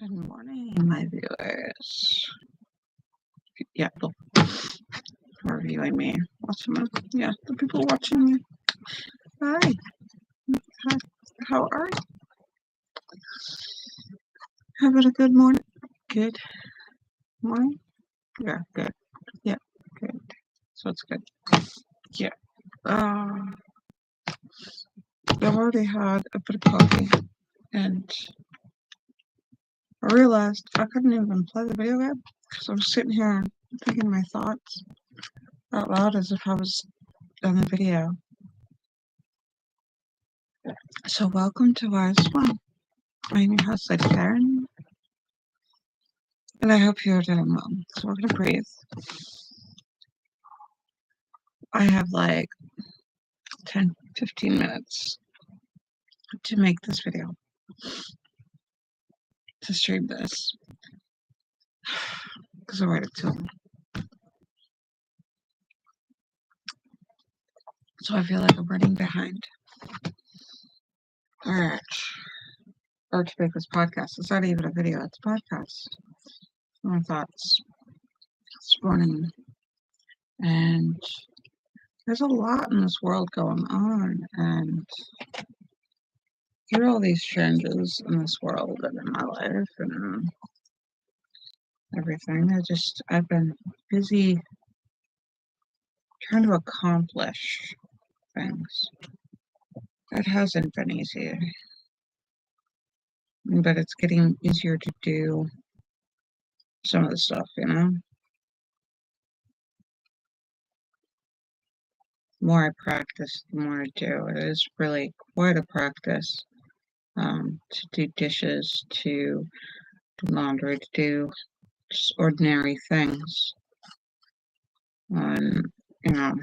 Good morning, my viewers. Yeah, the who are viewing me. Watching me. Yeah, the people watching me. Hi. Hi. How are you? Having a good morning? Good morning? Yeah, good. Yeah, good. So it's good. Yeah. I've already had a bit of coffee, and I realized I couldn't even play the video game because I was sitting here thinking my thoughts out loud as if I was on the video. So welcome to Wise One. I'm your host, Lady Caren, and I hope you're doing well. So we're gonna breathe. I have like 10, 15 minutes to make this video, to stream this, because I waited too long. So I feel like I'm running behind. Alright. Or to make this podcast. It's not even a video, it's a podcast. My thoughts this morning. And there's a lot in this world going on, and here are all these changes in this world and in my life and everything. I've been busy trying to accomplish things. It hasn't been easy, but it's getting easier to do some of the stuff, you know? The more I practice, the more I do. It is really quite a practice to do dishes, to do laundry, to do just ordinary things. You know,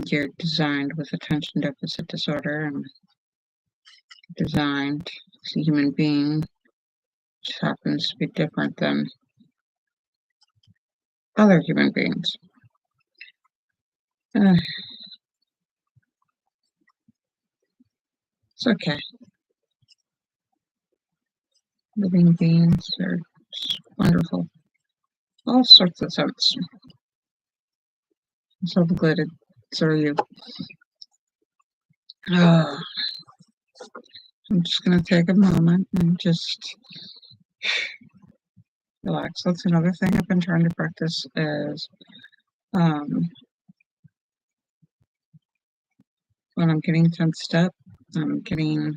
you're designed with attention deficit disorder and designed as a human being, just happens to be different than other human beings. It's okay. Living beings are just wonderful. All sorts of sense. I'm so glad it's you. I'm just going to take a moment and just relax. That's another thing I've been trying to practice is when I'm getting tensed up, I'm getting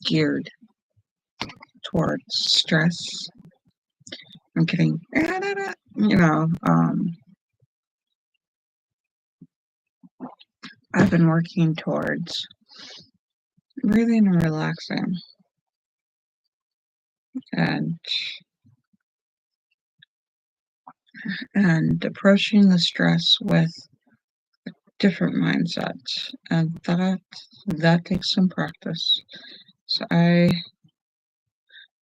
geared towards stress. I'm getting, I've been working towards breathing and relaxing and approaching the stress with a different mindset, and that takes some practice. So I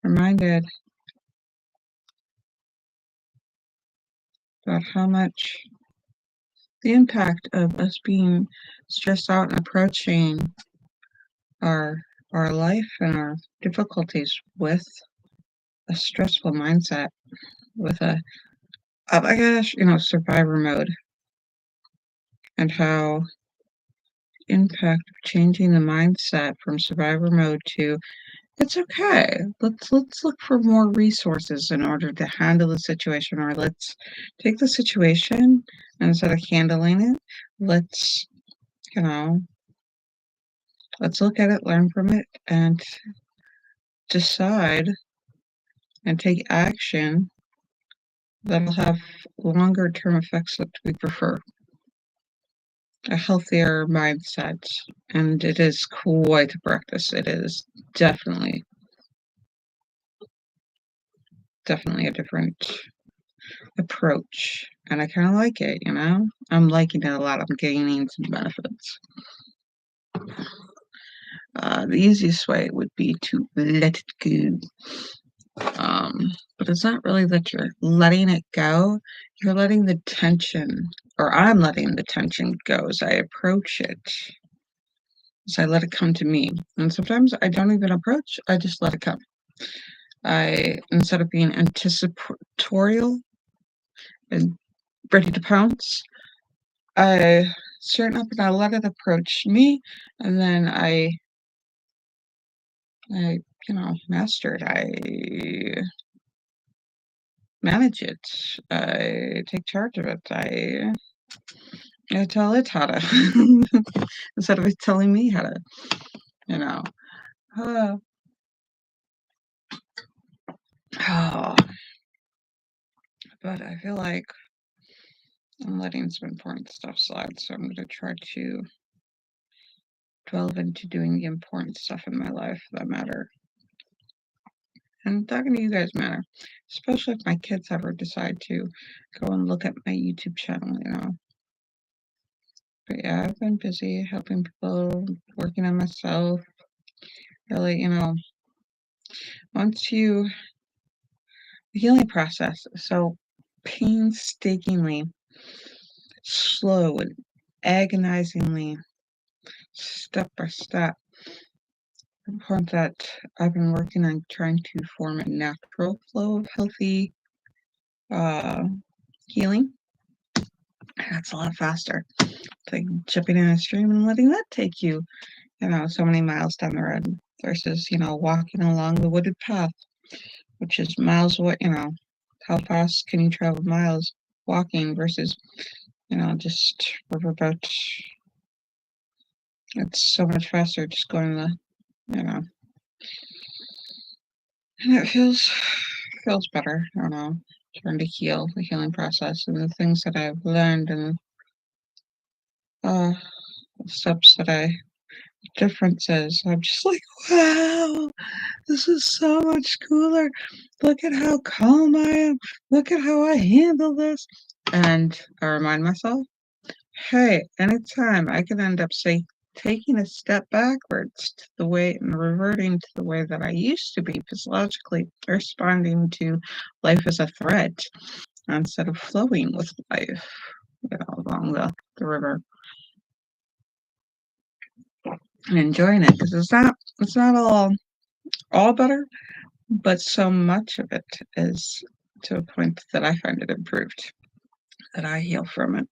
reminded about how much the impact of us being stressed out and approaching our life and our difficulties with a stressful mindset, with a oh my gosh, survivor mode, and how the impact of changing the mindset from survivor mode to it's okay. Let's look for more resources in order to handle the situation, or let's take the situation and instead of handling it, let's look at it, learn from it, and decide and take action that'll have longer term effects that we prefer. A healthier mindset, and it is quite a practice. It is definitely a different approach, and I kind of like it, I'm liking it a lot. I'm gaining some benefits. The easiest way would be to let it go. But it's not really that you're letting it go. You're letting the tension, or I'm letting the tension go as I approach it, as I let it come to me. And sometimes I don't even approach, I just let it come. Instead of being anticipatorial and ready to pounce, I straighten up and I let it approach me, and then master it. I manage it. I take charge of it. I tell it how to, instead of it telling me how to, you know. Uh, oh, but I feel like I'm letting some important stuff slide, so I'm going to try to delve into doing the important stuff in my life that matter. And talking to you guys matter, especially if my kids ever decide to go and look at my YouTube channel. But yeah, I've been busy helping people, working on myself. Really, once the healing process is so painstakingly slow and agonizingly step by step, the point that I've been working on trying to form a natural flow of healthy healing. That's a lot faster. It's like jumping in a stream and letting that take you, so many miles down the road versus, walking along the wooded path, which is miles away. How fast can you travel miles walking versus, just riverboat? It's so much faster just going and it feels better. I don't know, trying to heal, the healing process, and the things that I've learned, and the steps differences. I'm just like, wow, this is so much cooler. Look at how calm I am. Look at how I handle this. And I remind myself, hey, anytime I can end up, say, taking a step backwards to the way and reverting to the way that I used to be physiologically, responding to life as a threat instead of flowing with life, along the river and enjoying it, because it's not all better, but so much of it is to a point that I find it improved, that I heal from it.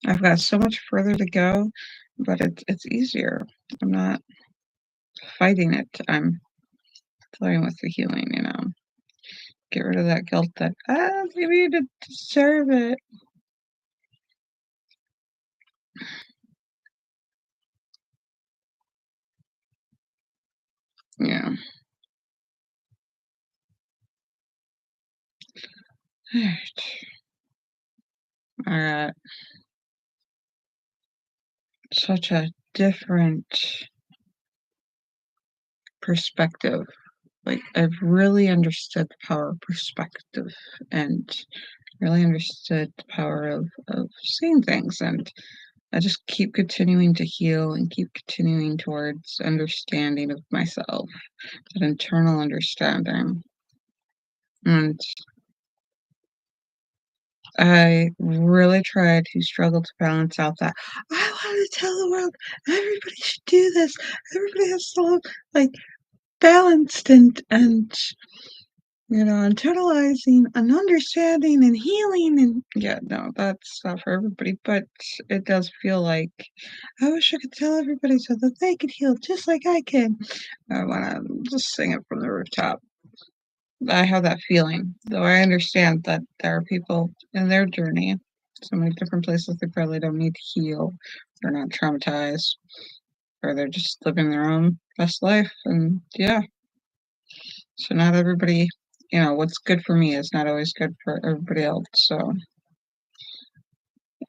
I've got so much further to go, but it's easier. I'm not fighting it. I'm flowing with the healing. Get rid of that guilt that, maybe you didn't deserve it. Yeah. I got such a different perspective. Like, I've really understood the power of perspective and really understood the power of seeing things. And I just keep continuing to heal and keep continuing towards understanding of myself, that internal understanding. And I really try to struggle to balance out that I want to tell the world everybody should do this. Everybody has to look like balanced and internalizing and understanding and healing. And yeah, no, that's not for everybody, but it does feel like I wish I could tell everybody so that they could heal just like I can. I want to just sing it from the rooftop. I have that feeling, though I understand that there are people in their journey, so many different places they probably don't need to heal. They're not traumatized, or they're just living their own best life. And yeah, so not everybody, what's good for me is not always good for everybody else. So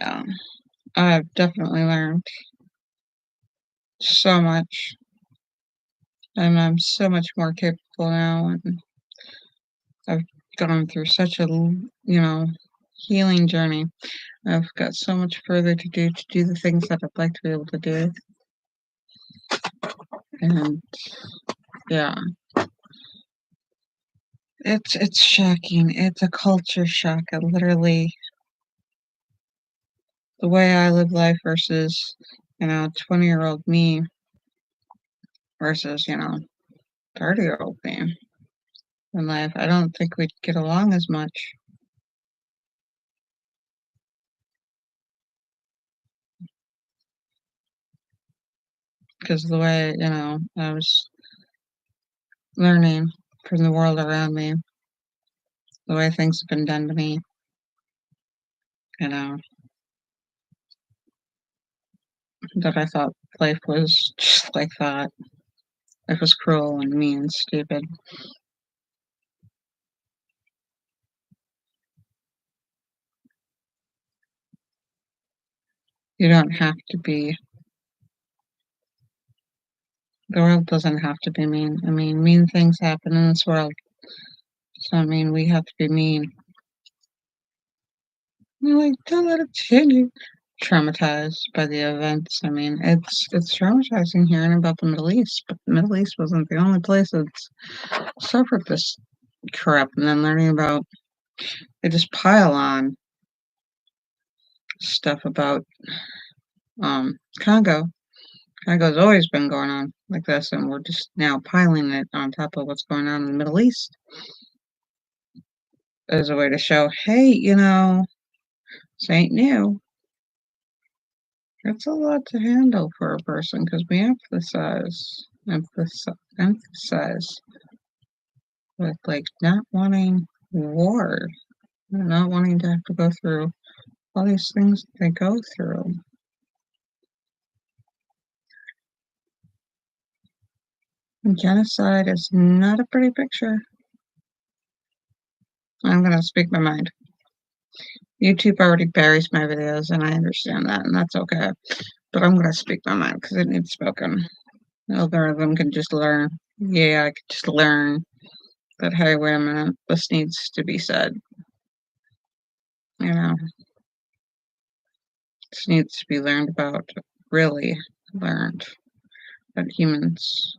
yeah, I've definitely learned so much, and I'm so much more capable now. And I've gone through such a, healing journey. I've got so much further to do the things that I'd like to be able to do. And yeah, It's shocking. It's a culture shock. Literally, the way I live life versus 20-year-old me versus 30-year-old me in life. I don't think we'd get along as much because of the way I was learning from the world around me, the way things have been done to me. That I thought life was just like that. Life was cruel and mean and stupid. You don't have to be, the world doesn't have to be mean. I mean, mean things happen in this world. Does not mean we have to be mean. Like, don't let it change you. Traumatized by the events. I mean, it's traumatizing hearing about the Middle East, but the Middle East wasn't the only place that's suffered this crap. And then learning about, they just pile on stuff about Congo. Congo's always been going on like this, and we're just now piling it on top of what's going on in the Middle East as a way to show, hey, this ain't new. It's a lot to handle for a person because we emphasize with like not wanting war, not wanting to have to go through all these things they go through. And genocide is not a pretty picture. I'm going to speak my mind. YouTube already buries my videos, and I understand that, and that's okay. But I'm going to speak my mind because it needs spoken. The algorithm can just learn. Yeah, I could just learn that, hey, wait a minute, this needs to be said. This needs to be learned about, really learned, that humans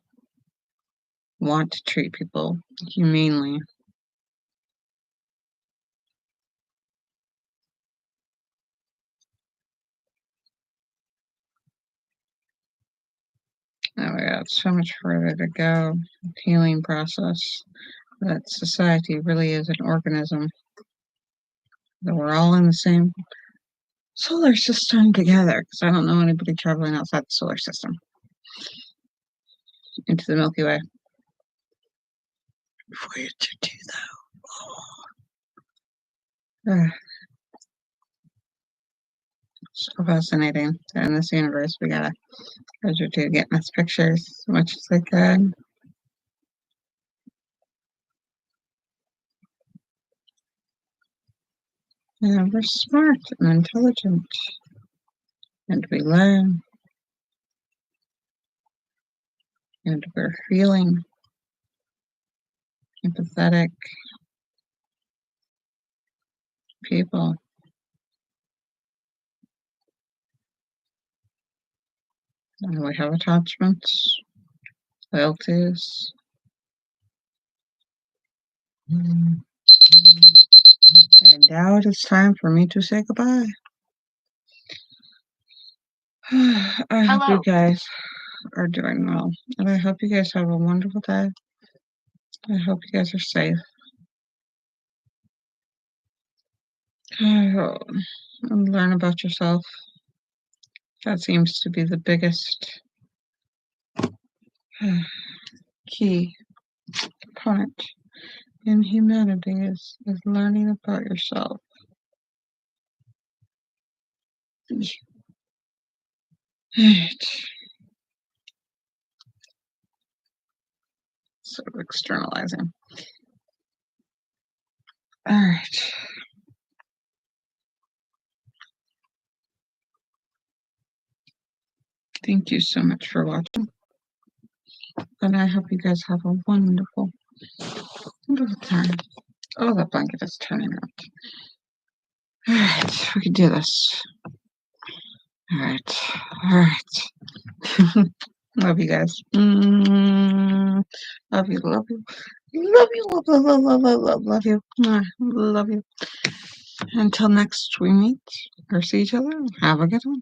want to treat people humanely. Oh, we got so much further to go. Healing process. That society really is an organism. That we're all in the same solar system together. Because I don't know anybody traveling outside the solar system into the Milky Way. Before you do that. So fascinating. In this universe, we gotta treasure to get nice pictures as much as I can. Yeah, we're smart and intelligent, and we learn, and we're feeling empathetic people. And we have attachments, loyalties. And now it is time for me to say goodbye. I hope you guys are doing well, and I hope you guys have a wonderful day. I hope you guys are safe. And learn about yourself. That seems to be the biggest key component in humanity is learning about yourself. Right. Sort of externalizing. All right. Thank you so much for watching. And I hope you guys have a wonderful, wonderful time. Oh, that blanket is turning out. All right. We can do this. All right. All right. Love you guys. Love you. Love you. Love you, love you. Mwah, love you. Until next we meet or see each other, have a good one.